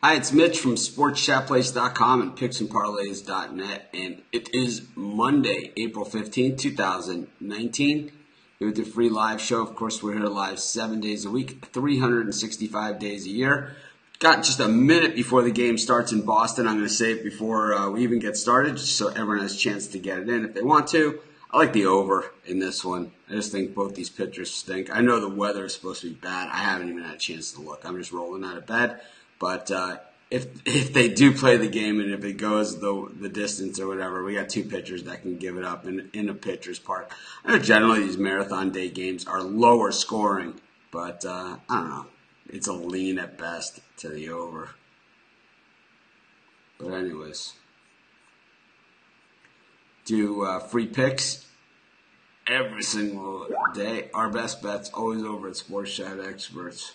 Hi, it's Mitch from sportschatplace.com and picksandparlays.net, and it is Monday, April 15th, 2019. Here with the free live show. Of course, we're here live 7 days a week, 365 days a year. Got just a minute before the game starts in Boston. I'm going to say it before we even get started, just so everyone has a chance to get it in if they want to. I like the over in this one. I just think both these pitchers stink. I know the weather is supposed to be bad. I haven't even had a chance to look. I'm just rolling out of bed. But if they do play the game and if it goes the distance or whatever, we got two pitchers that can give it up in a pitcher's park. I know generally these marathon day games are lower scoring, but I don't know. It's a lean at best to the over. But anyways, do free picks every single day. Our best bet's always over at Sports Chat Experts.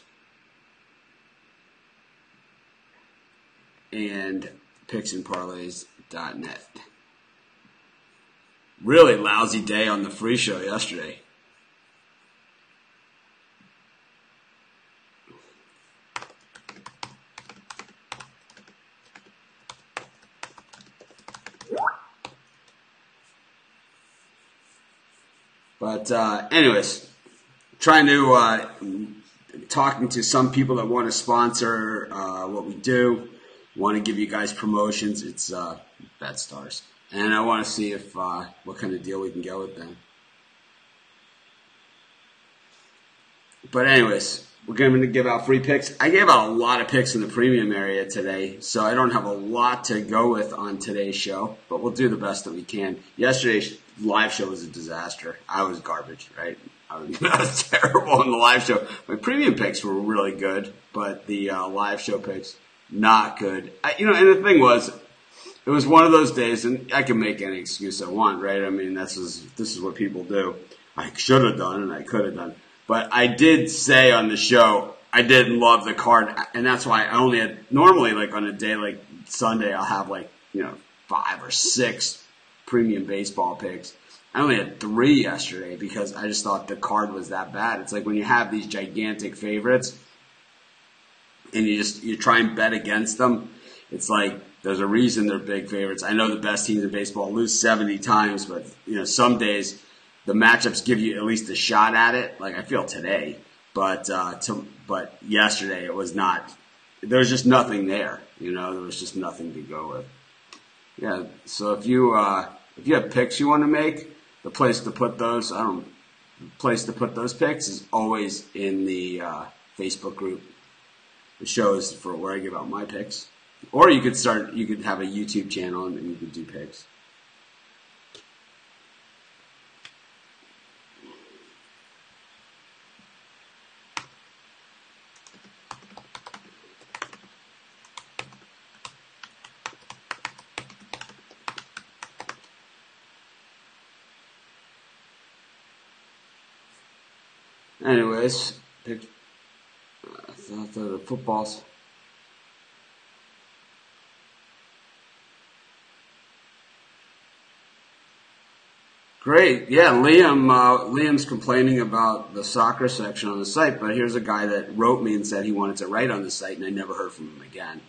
And picksandparlays.net. Really lousy day on the free show yesterday. But anyways, trying to talking to some people that want to sponsor what we do. Want to give you guys promotions. It's BetStars, and I want to see if what kind of deal we can get with them. But anyways, we're going to give out free picks. I gave out a lot of picks in the premium area today, so I don't have a lot to go with on today's show, but we'll do the best that we can. Yesterday's live show was a disaster. I was garbage, right? I was terrible on the live show. My premium picks were really good, but the live show picks, not good. And the thing was, it was one of those days, and I can make any excuse I want, right? I mean, this is what people do. I should have done and I could have done. But I did say on the show, I did love the card, and that's why I only had, normally like on a day like Sunday, I'll have 5 or 6 premium baseball picks. I only had 3 yesterday because I just thought the card was that bad. It's like when you have these gigantic favorites, and you try and bet against them, it's like there's a reason they're big favorites. I know the best teams in baseball lose 70 times, but some days the matchups give you at least a shot at it. Like I feel today, but yesterday it was not. There was just nothing there. There was just nothing to go with. Yeah. So if you have picks you want to make, the place to put those picks is always in the Facebook group. The show is for where I give out my picks. Or you could have a YouTube channel and you could do picks. Anyways, the footballs. Great. Yeah, Liam's complaining about the soccer section on the site, but here's a guy that wrote me and said he wanted to write on the site, and I never heard from him again.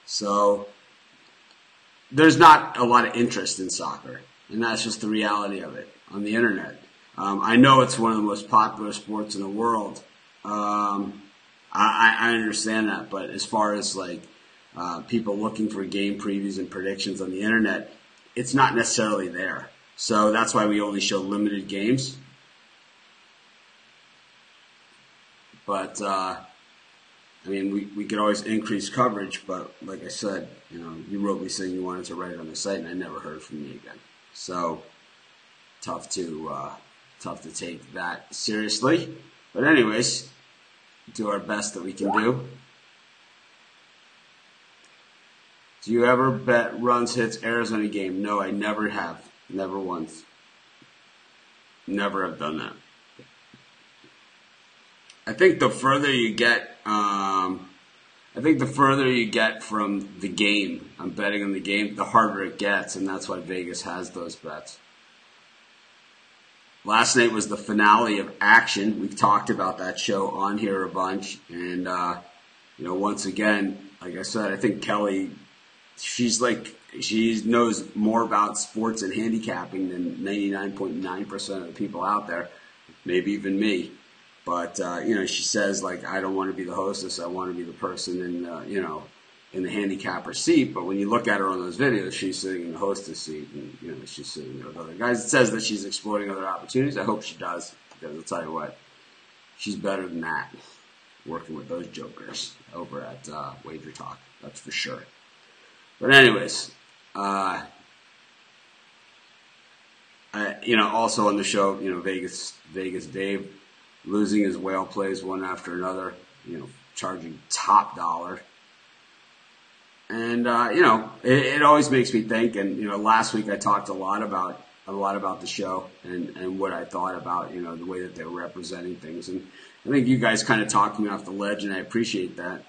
So there's not a lot of interest in soccer, and that's just the reality of it on the internet. I know it's one of the most popular sports in the world. I understand that, but as far as people looking for game previews and predictions on the internet, it's not necessarily there. So that's why we only show limited games. But we could always increase coverage. But like I said, you wrote me saying you wanted to write it on the site, and I never heard from you again. So tough to take that seriously. But anyways, do our best that we can do. Do you ever bet runs, hits, errors on a game? No, I never have. Never once. Never have done that. I think the further you get, from the game, I'm betting on the game, the harder it gets, and that's why Vegas has those bets. Last night was the finale of Action. We've talked about that show on here a bunch, and once again, like I said, I think Kelly, she knows more about sports and handicapping than 99.9% of the people out there, maybe even me. But, she says, like, I don't want to be the hostess. I want to be the person in the handicapper seat. But when you look at her on those videos, she's sitting in the hostess seat, and, she's sitting there with other guys. It says that she's exploring other opportunities. I hope she does, because I'll tell you what, she's better than that, working with those jokers over at Wager Talk. That's for sure. But anyways, also on the show, Vegas Dave losing his whale plays one after another, charging top dollar. And, it always makes me think. And, last week I talked a lot about the show and what I thought about, the way that they were representing things. And I think you guys kind of talked me off the ledge, and I appreciate that.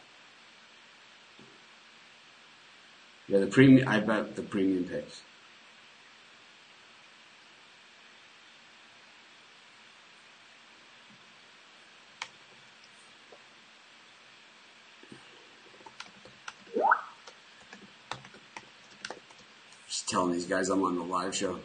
Yeah, I bet the premium picks. Just telling these guys I'm on the live show.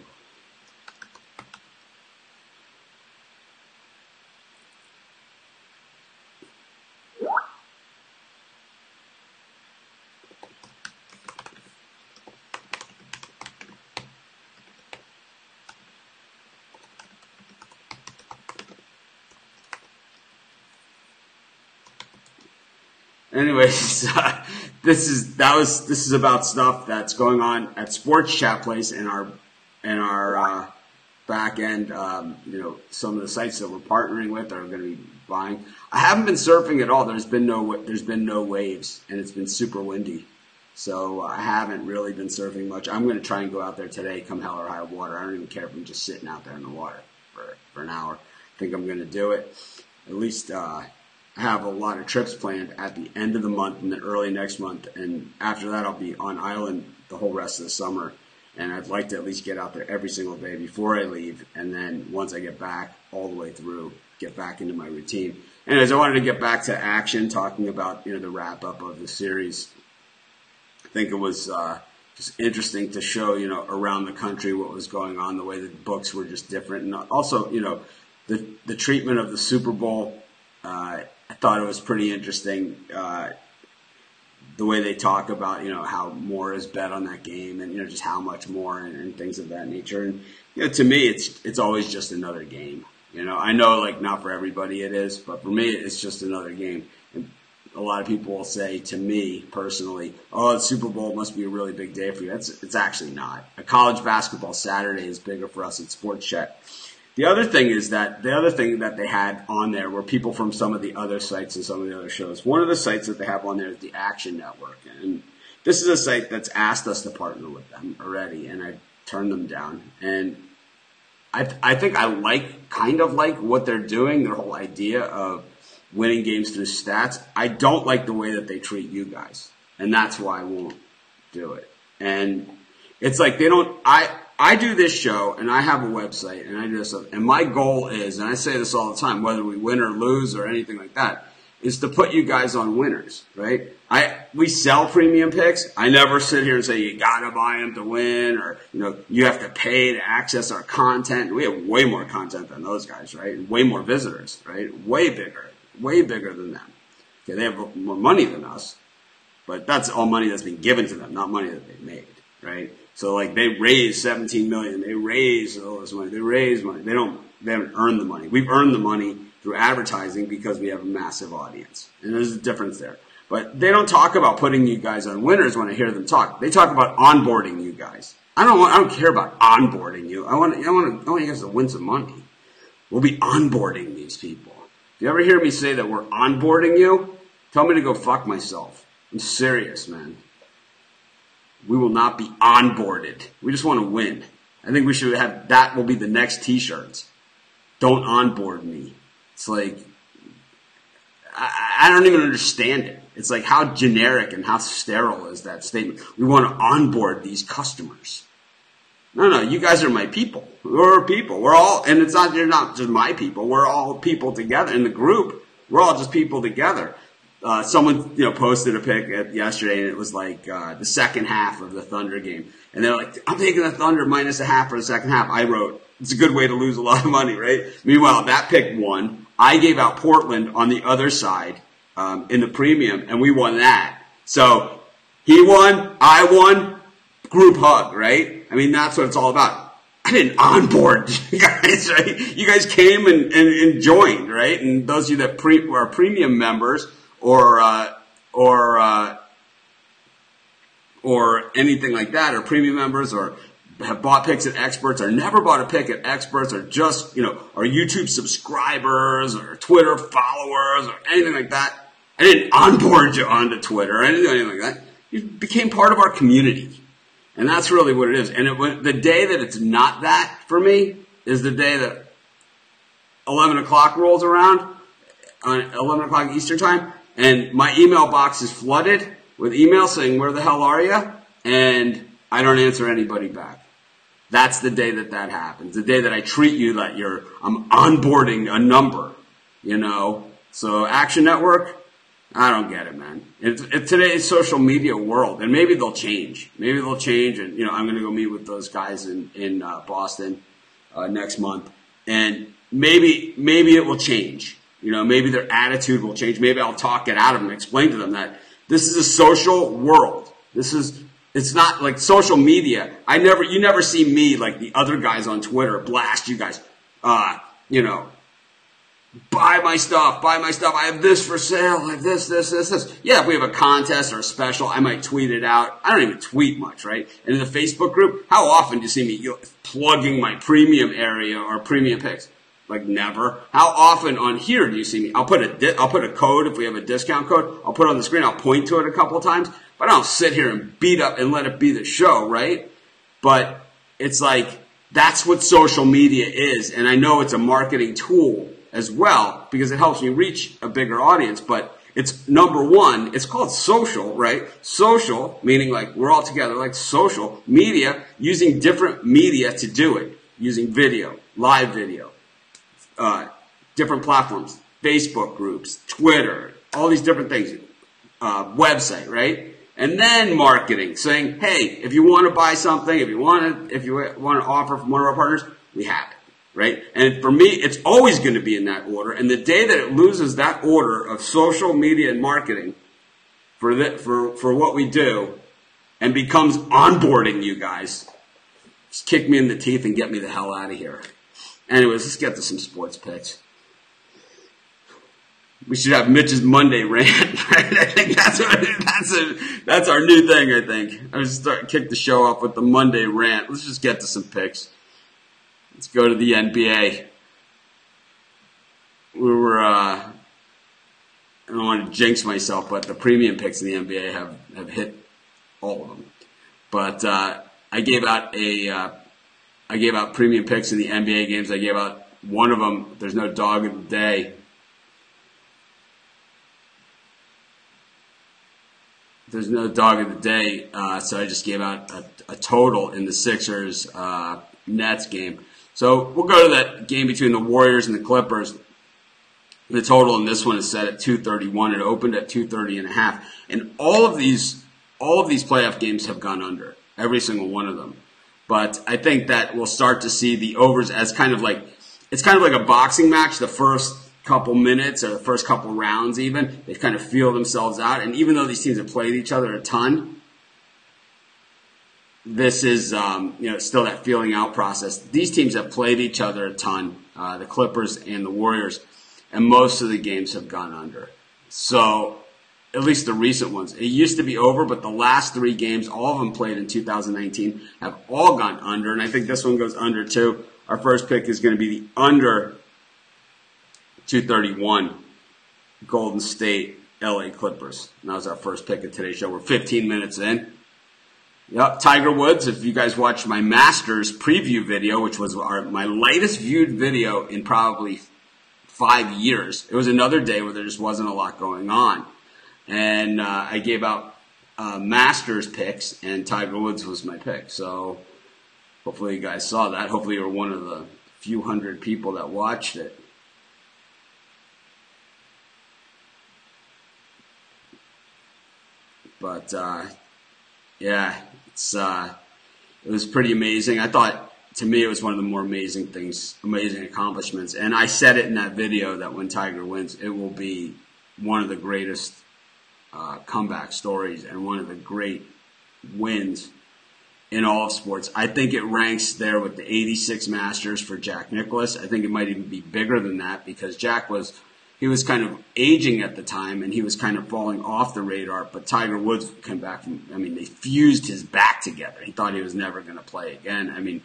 Anyways, this is about stuff that's going on at Sports Chat Place in our back end. Some of the sites that we're partnering with are going to be buying. I haven't been surfing at all. There's been no waves, and it's been super windy, so I haven't really been surfing much. I'm going to try and go out there today, come hell or high water. I don't even care if I'm just sitting out there in the water for an hour. I think I'm going to do it. At least. I have a lot of trips planned at the end of the month and then early next month, and after that I'll be on island the whole rest of the summer, and I'd like to at least get out there every single day before I leave, and then once I get back all the way through, get back into my routine. Anyways, I wanted to get back to action, talking about the wrap up of the series. I think it was just interesting to show around the country what was going on, the way the books were just different, and also the treatment of the Super Bowl. I thought it was pretty interesting, the way they talk about, how more is bet on that game and, just how much more and things of that nature. And, to me, it's always just another game. I know, like, not for everybody it is, but for me, it's just another game. And a lot of people will say to me personally, oh, the Super Bowl must be a really big day for you. It's actually not. A college basketball Saturday is bigger for us at Sports Chat. The other thing that they had on there were people from some of the other sites and some of the other shows. One of the sites that they have on there is the Action Network. And this is a site that's asked us to partner with them already, and I turned them down. And I think I kind of like what they're doing, their whole idea of winning games through stats. I don't like the way that they treat you guys, and that's why I won't do it. And it's like I do this show, and I have a website, and I do this stuff, and my goal is, and I say this all the time, whether we win or lose or anything like that, is to put you guys on winners, right? We sell premium picks. I never sit here and say you gotta buy them to win, or you have to pay to access our content. We have way more content than those guys, right? And way more visitors, right? Way bigger than them. Okay, they have more money than us, but that's all money that's been given to them, not money that they made, right? So, like, they raised $17 million. They raised all this money. They raised money. They haven't earned the money. We've earned the money through advertising because we have a massive audience. And there's a difference there. But they don't talk about putting you guys on winners when I hear them talk. They talk about onboarding you guys. I don't care about onboarding you. I want you guys to win some money. We'll be onboarding these people. If you ever hear me say that we're onboarding you, tell me to go fuck myself. I'm serious, man. We will not be onboarded. We just want to win. I think we should have, that will be the next t-shirts. Don't onboard me. It's like, I don't even understand it. It's like, how generic and how sterile is that statement? We want to onboard these customers. No, you guys are my people. We're people. We're all, and you're not just my people. We're all people together in the group. We're all just people together. someone posted a pic yesterday, and it was like the second half of the Thunder game, and they're like, "I'm taking the Thunder minus a half for the second half." I wrote, "It's a good way to lose a lot of money, right?" Meanwhile, that pick won. I gave out Portland on the other side in the premium, and we won that. So he won, I won, group hug, right? I mean, that's what it's all about. I didn't onboard you guys, right? You guys came and joined, right? And those of you that are premium members or anything like that, or premium members, or have bought picks at experts, or never bought a pick at experts, or just, are YouTube subscribers, or Twitter followers, or anything like that. I didn't onboard you onto Twitter or anything like that. You became part of our community. And that's really what it is. And the day that it's not that for me is the day that 11 o'clock rolls around, on 11 o'clock Eastern time, and my email box is flooded with emails saying, "Where the hell are you?" And I don't answer anybody back. That's the day that happens. The day that I treat you that I'm onboarding a number, So Action Network, I don't get it, man. It's today's social media world, and maybe they'll change. Maybe they'll change, and I'm going to go meet with those guys in Boston next month, and maybe it will change. Maybe their attitude will change. Maybe I'll talk it out of them, explain to them that this is a social world. It's not like social media. You never see me like the other guys on Twitter blast you guys. Buy my stuff. I have this for sale. I have this. Yeah, if we have a contest or a special, I might tweet it out. I don't even tweet much, right? And in the Facebook group, how often do you see me plugging my premium area or premium picks? Like never. How often on here do you see me? I'll put a code if we have a discount code. I'll put it on the screen. I'll point to it a couple of times. But I don't sit here and beat up and let it be the show, right? But it's like that's what social media is, and I know it's a marketing tool as well, because it helps me reach a bigger audience. But it's number one, it's called social, right? Social, meaning like we're all together, like social media, using different media to do it, using video, live video, different platforms, Facebook groups, Twitter, all these different things, website, right? And then marketing, saying, hey, if you want to buy something, if you want to offer from one of our partners, we have it. Right? And for me, it's always going to be in that order. And the day that it loses that order of social media and marketing for what we do and becomes onboarding you guys, just kick me in the teeth and get me the hell out of here. Anyways, let's get to some sports picks. We should have Mitch's Monday rant. Right? I think that's our new thing, I think. I was kick the show off with the Monday rant. Let's just get to some picks. Let's go to the NBA. I don't want to jinx myself, but the premium picks in the NBA have hit all of them. But I gave out premium picks in the NBA games. I gave out one of them. There's no dog of the day. There's no dog of the day, so I just gave out a total in the Sixers Nets game. So we'll go to that game between the Warriors and the Clippers. The total in this one is set at 231. It opened at 230.5. And all of these playoff games have gone under, every single one of them. But I think that we'll start to see the overs as it's kind of like a boxing match. The first couple minutes or the first couple rounds, even they kind of feel themselves out. And even though these teams have played each other a ton, this is still that feeling out process. These teams have played each other a ton, the Clippers and the Warriors, and most of the games have gone under. So at least the recent ones. It used to be over, but the last three games, all of them played in 2019, have all gone under, and I think this one goes under too. Our first pick is going to be the under 231 Golden State LA Clippers. And that was our first pick of today's show. We're 15 minutes in. Yep, Tiger Woods. If you guys watched my Masters preview video, which was my lightest viewed video in probably 5 years, it was another day where there just wasn't a lot going on. And I gave out Masters picks, and Tiger Woods was my pick. So hopefully you guys saw that. Hopefully you were one of the few hundred people that watched it. But yeah, it was pretty amazing. I thought, to me, it was one of the more amazing things, amazing accomplishments. And I said it in that video that when Tiger wins, it will be one of the greatest comeback stories and one of the great wins in all of sports. I think it ranks there with the 86 Masters for Jack Nicklaus. I think it might even be bigger than that because Jack was kind of aging at the time and he was kind of falling off the radar. But Tiger Woods came back from, they fused his back together. He thought he was never going to play again.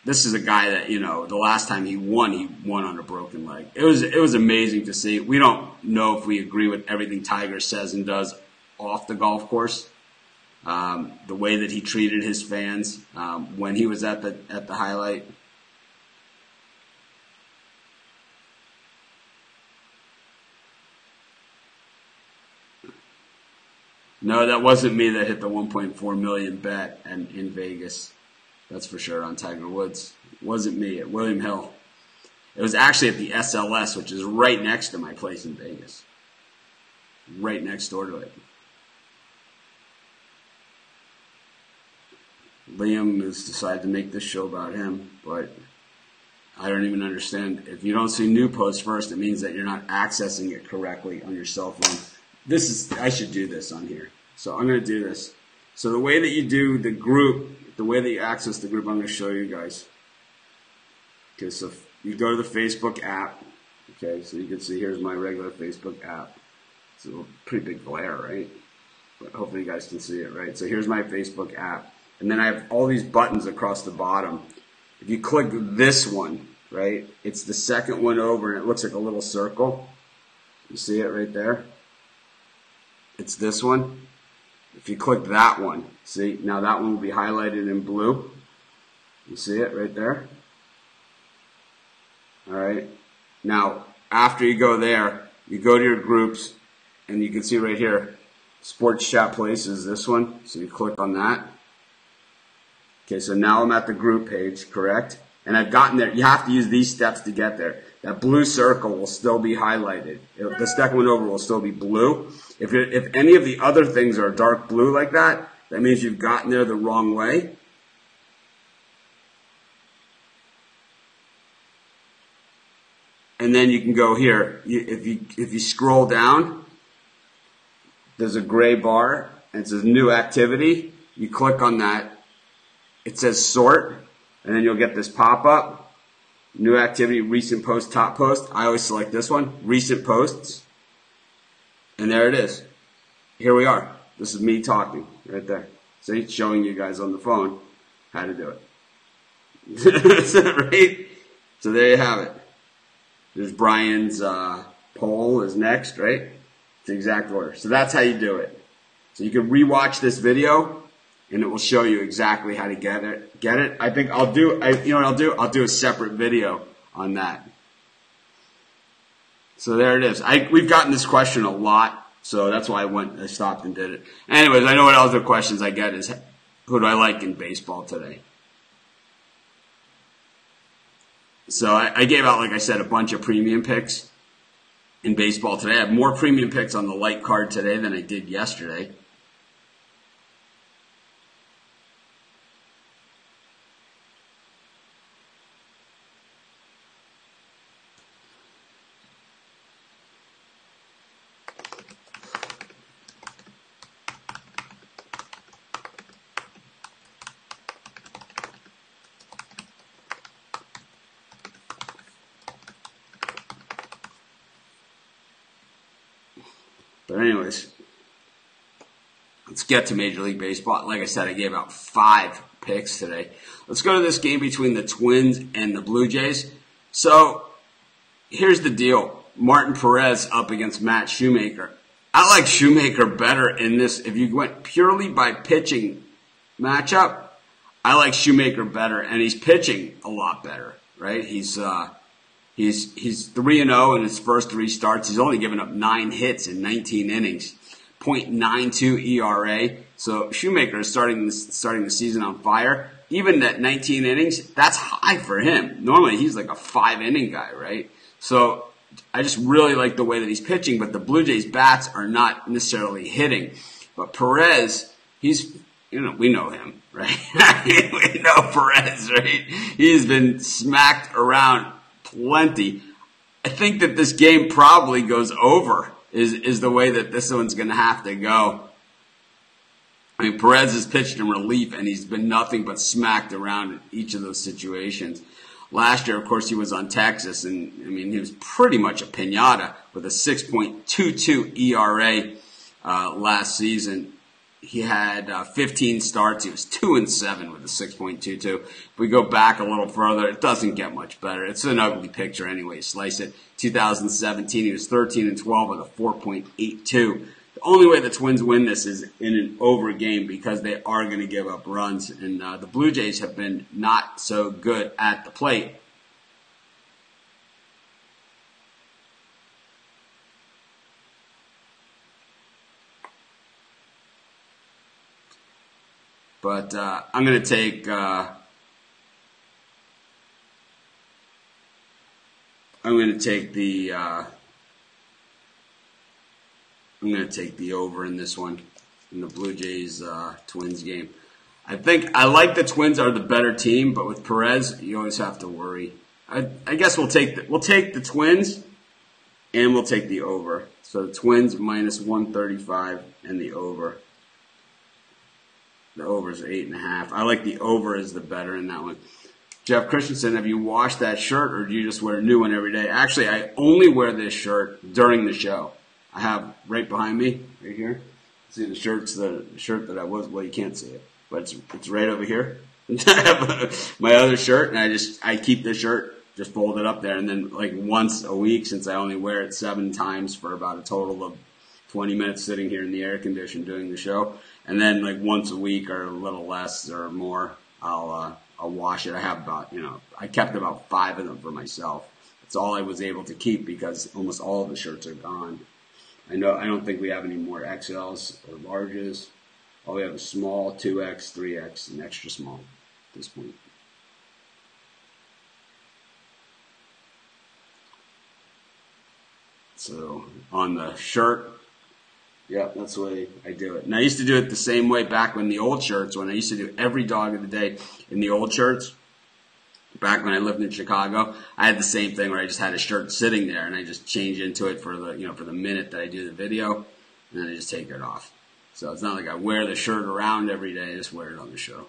This is a guy that, the last time he won on a broken leg. It was amazing to see. We don't know if we agree with everything Tiger says and does off the golf course. The way that he treated his fans when he was at the highlight. No, that wasn't me that hit the 1.4 million bet in Vegas. That's for sure on Tiger Woods. It wasn't me at William Hill. It was actually at the SLS, which is right next to my place in Vegas. Right next door to it. Liam has decided to make this show about him, but I don't even understand. If you don't see new posts first, it means that you're not accessing it correctly on your cell phone. I should do this on here. So I'm going to do this. So the way that you do the group, the way that you access the group, I'm going to show you guys. Okay, so you go to the Facebook app. Okay, so you can see here's my regular Facebook app. It's a pretty big glare, right? But hopefully you guys can see it, right? So here's my Facebook app. And then I have all these buttons across the bottom. If you click this one, right, it's the second one over and it looks like a little circle. You see it right there? It's this one. If you click that one, see, now that one will be highlighted in blue. You see it right there? All right. Now, after you go there, you go to your groups, and you can see right here, Sports Chat Places, this one. So you click on that. Okay, so now I'm at the group page, correct? And I've gotten there. You have to use these steps to get there. That blue circle will still be highlighted. The second one over will still be blue. If any of the other things are dark blue like that, that means you've gotten there the wrong way. And then you can go here. If you scroll down, there's a gray bar, and it says New Activity. You click on that. It says Sort, and then you'll get this pop-up. New Activity, Recent Post, Top Post. I always select this one, Recent Posts. And there it is. Here we are. This is me talking right there. See, showing you guys on the phone how to do it. That's it, right? So there you have it. There's Brian's poll is next, right? It's the exact order. So that's how you do it. So you can rewatch this video, and it will show you exactly how to get it. I think I'll do. I'll do a separate video on that. So there it is. We've gotten this question a lot, so that's why I stopped and did it. Anyways, I know what other questions I get is, who do I like in baseball today? So I gave out, like I said, a bunch of premium picks in baseball today. I have more premium picks on the light card today than I did yesterday. But anyways, let's get to Major League Baseball. Like I said, I gave out 5 picks today. Let's go to this game between the Twins and the Blue Jays. So here's the deal. Martin Perez up against Matt Shoemaker. I like Shoemaker better in this. If you went purely by pitching matchup, I like Shoemaker better, and he's pitching a lot better, right? He's 3-0 in his first 3 starts. He's only given up 9 hits in 19 innings, .92 ERA. So Shoemaker is starting the season on fire. Even at 19 innings, that's high for him. Normally he's like a 5-inning guy, right? So I just really like the way that he's pitching, but the Blue Jays bats are not necessarily hitting. But Perez, we know him, right? We know Perez, right? He's been smacked around plenty. I think that this game probably goes over, is the way that this one's going to have to go. I mean, Perez has pitched in relief, and he's been nothing but smacked around in each of those situations. Last year, of course, he was on Texas, and I mean, he was pretty much a piñata with a 6.22 ERA last season. He had 15 starts. He was 2-7 with a 6.22. If we go back a little further, it doesn't get much better. It's an ugly picture anyway. Slice it. 2017, he was 13-12 with a 4.82. The only way the Twins win this is in an over game because they are going to give up runs. And the Blue Jays have been not so good at the plate. But I'm going to take the over in this one, in the Blue Jays Twins game. I think I like the Twins are the better team, but with Perez, you always have to worry. I guess we'll take the Twins, and we'll take the over. So the Twins minus 135 and the over. The over is 8.5. I like the over as the better in that one. Jeff Christensen, have you washed that shirt, or do you just wear a new one every day? Actually, I only wear this shirt during the show. I have right behind me, right here. See the shirt that I was. Well, you can't see it, but it's right over here. I have my other shirt, and I keep this shirt just folded up there, and then like once a week, since I only wear it 7 times for about a total of 20 minutes sitting here in the air condition doing the show, and then like once a week or a little less or more, I'll wash it. I have I kept about 5 of them for myself. That's all I was able to keep because almost all of the shirts are gone. I don't think we have any more XLs or larges. All we have is small, 2X, 3X, and extra small at this point. So on the shirt, yeah, that's the way I do it. And I used to do it the same way back when the old shirts, when I used to do every dog of the day in the old shirts. Back when I lived in Chicago, I had the same thing where I just had a shirt sitting there and I just change into it for the minute that I do the video, and then I just take it off. So it's not like I wear the shirt around every day, I just wear it on the show.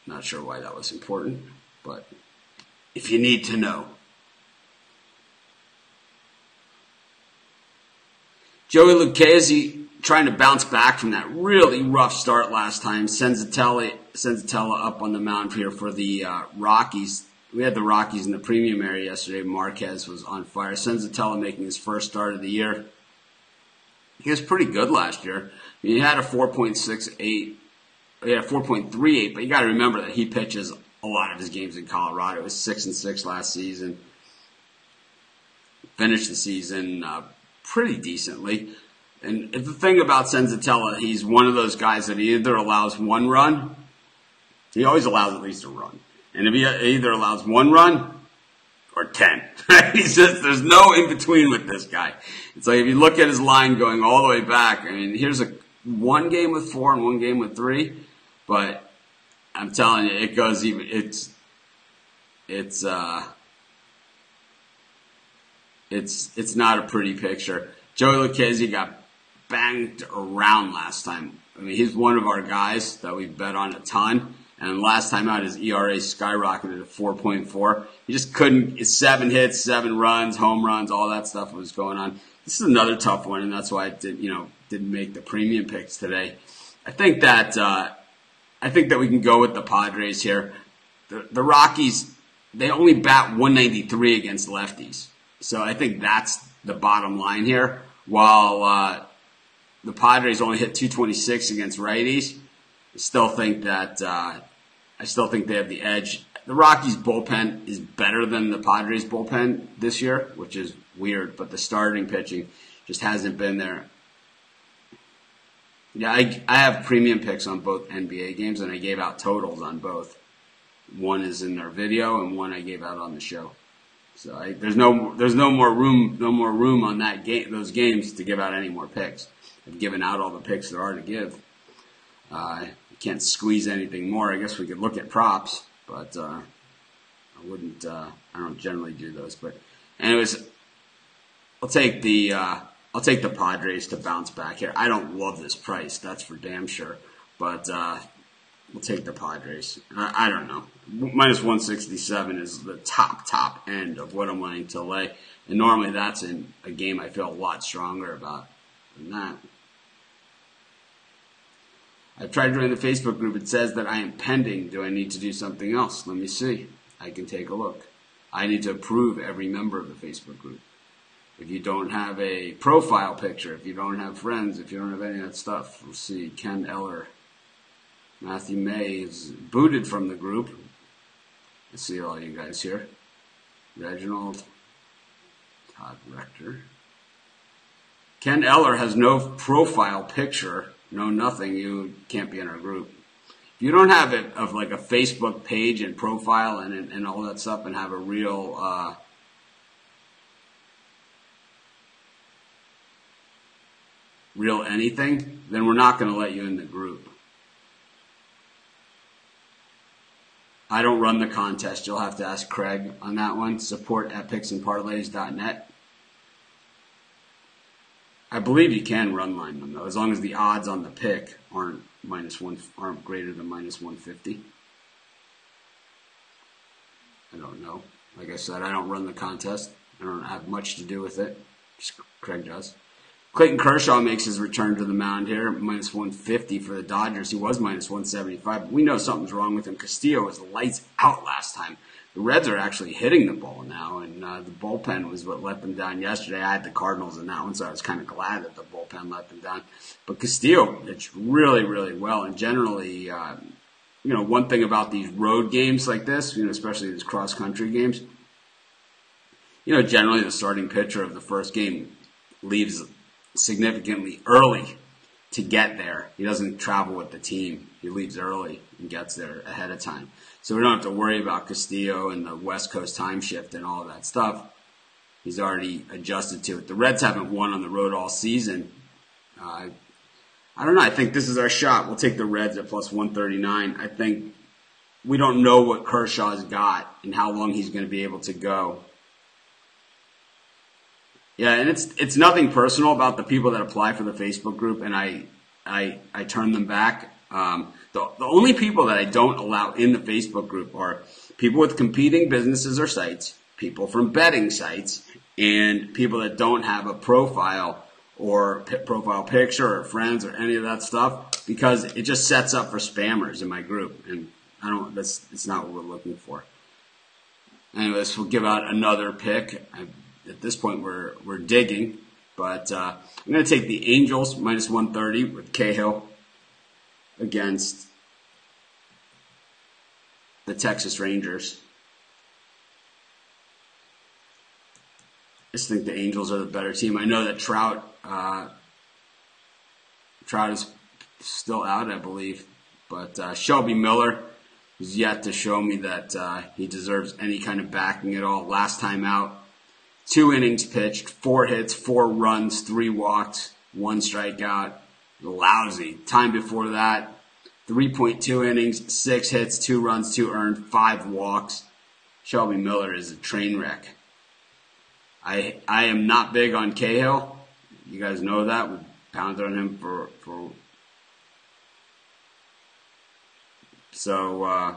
Not sure why that was important, but if you need to know. Joey Lucchesi trying to bounce back from that really rough start last time. Senzatella up on the mound here for the Rockies. We had the Rockies in the premium area yesterday. Marquez was on fire. Senzatella making his first start of the year. He was pretty good last year. I mean, he had a 4.68. He had a 4.38, but you got to remember that he pitches a lot of his games in Colorado. It was 6-6 last season. Finished the season pretty decently. And the thing about Senzatella, he's one of those guys that he either allows 1 run, he always allows at least a run. And if he either allows 1 run or 10, right? There's no in between with this guy. It's like if you look at his line going all the way back, I mean, here's 1 game with 4 and 1 game with 3, but I'm telling you, it goes even, it's not a pretty picture. Joey Lucchesi got banged around last time. I mean, he's one of our guys that we bet on a ton. And last time out, his ERA skyrocketed to 4.4. He just couldn't. 7 hits, 7 runs, home runs, all that stuff was going on. This is another tough one, and that's why I didn't make the premium picks today. I think that we can go with the Padres here. The Rockies, they only bat 193 against lefties. So I think that's the bottom line here. While the Padres only hit 226 against righties, I still think they have the edge. The Rockies' bullpen is better than the Padres' bullpen this year, which is weird, but the starting pitching just hasn't been there. Yeah, I have premium picks on both NBA games, and I gave out totals on both. One is in their video, and one I gave out on the show. So there's no more room on those games to give out any more picks. I've given out all the picks there are to give. You can't squeeze anything more. I guess we could look at props, but I wouldn't. I don't generally do those. But anyways, I'll take the Padres to bounce back here. I don't love this price, that's for damn sure. But we'll take the Padres. I don't know. Minus 167 is the top end of what I'm willing to lay. And normally that's in a game I feel a lot stronger about than that. I've tried joining the Facebook group. It says that I am pending. Do I need to do something else? Let me see. I can take a look. I need to approve every member of the Facebook group. If you don't have a profile picture, if you don't have friends, if you don't have any of that stuff. We'll see. Ken Eller. Matthew May is booted from the group. Let's see all you guys here. Reginald. Todd Rector. Ken Eller has no profile picture. No nothing. You can't be in our group. If you don't have it of like a Facebook page and profile and all that stuff and have a real real anything, then we're not going to let you in the group. I don't run the contest. You'll have to ask Craig on that one. Support at picksandparlays.net. I believe you can run line them though, as long as the odds on the pick aren't greater than minus 150. I don't know. Like I said, I don't run the contest. I don't have much to do with it. Just Craig does. Clayton Kershaw makes his return to the mound here, minus 150 for the Dodgers. He was minus 175. We know something's wrong with him. Castillo was lights out last time. The Reds are actually hitting the ball now, and the bullpen was what let them down yesterday. I had the Cardinals in that one, so I was kind of glad that the bullpen let them down. But Castillo, it's really, really well, and generally, one thing about these road games like this, especially these cross-country games, generally the starting pitcher of the first game leaves significantly early to get there. He doesn't travel with the team. He leaves early and gets there ahead of time. So we don't have to worry about Castillo and the West Coast time shift and all of that stuff. He's already adjusted to it. The Reds haven't won on the road all season. I don't know. I think this is our shot. We'll take the Reds at plus 139. I think we don't know what Kershaw's got and how long he's going to be able to go. Yeah, and it's nothing personal about the people that apply for the Facebook group, and I turn them back. The only people that I don't allow in the Facebook group are people with competing businesses or sites, people from betting sites, and people that don't have a profile or profile picture or friends or any of that stuff, because it just sets up for spammers in my group, and it's not what we're looking for. Anyways, we'll give out another pick. At this point, we're digging, but I'm going to take the Angels minus 130 with Cahill against the Texas Rangers. I just think the Angels are the better team. I know that Trout is still out, I believe, but Shelby Miller has yet to show me that he deserves any kind of backing at all. Last time out, 2 innings pitched, 4 hits, 4 runs, 3 walks, 1 strikeout. Lousy. Time before that, 3.2 innings, 6 hits, 2 runs, 2 earned, 5 walks. Shelby Miller is a train wreck. I am not big on Cahill. You guys know that. We pounded on him for so I'm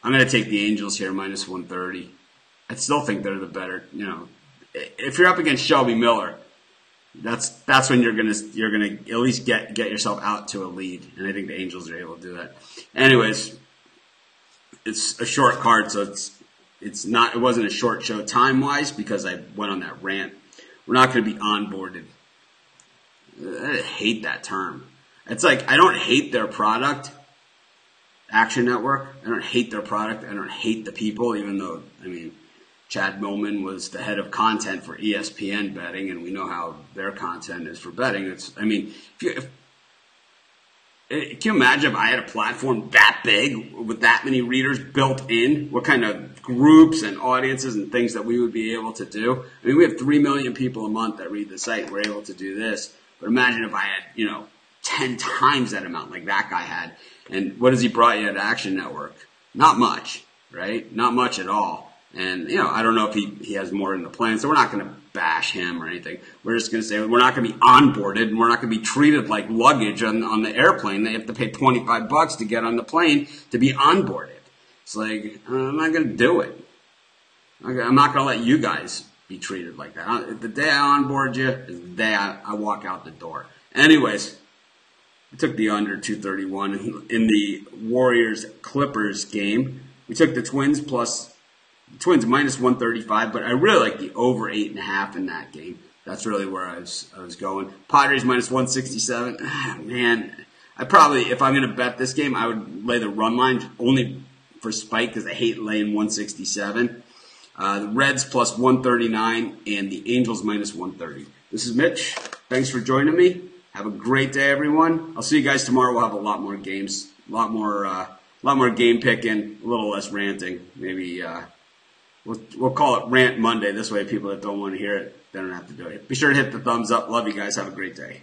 going to take the Angels here, minus 130. I still think they're the better, if you're up against Shelby Miller, that's when you're gonna at least get yourself out to a lead, and I think the Angels are able to do that. Anyways, it's a short card, so it wasn't a short show time wise because I went on that rant. We're not going to be onboarded. I hate that term. It's like I don't hate their product, Action Network. I don't hate their product. I don't hate the people, even though Chad Millman was the head of content for ESPN betting, and we know how their content is for betting. If Can you imagine if I had a platform that big with that many readers built in? What kind of groups and audiences and things that we would be able to do? I mean, we have 3 million people a month that read the site. We're able to do this. But imagine if I had, 10 times that amount like that guy had. And what has he brought you at Action Network? Not much, right? Not much at all. And, I don't know if he has more in the plan, so we're not going to bash him or anything. We're just going to say we're not going to be onboarded and we're not going to be treated like luggage on the airplane. They have to pay $25 to get on the plane to be onboarded. It's like, I'm not going to do it. I'm not going to let you guys be treated like that. The day I onboard you is the day I walk out the door. Anyways, we took the under 231 in the Warriors-Clippers game. We took the Twins minus 135, but I really like the over 8.5 in that game. That's really where I was going. Padres minus 167. Man, I probably, if I'm going to bet this game, I would lay the run line only for spike because I hate laying 167. The Reds plus 139 and the Angels minus 130. This is Mitch. Thanks for joining me. Have a great day, everyone. I'll see you guys tomorrow. We'll have a lot more games, a lot more game picking, a little less ranting. Maybe we'll call it Rant Monday. This way, people that don't want to hear it, they don't have to do it. Be sure to hit the thumbs up. Love you guys. Have a great day.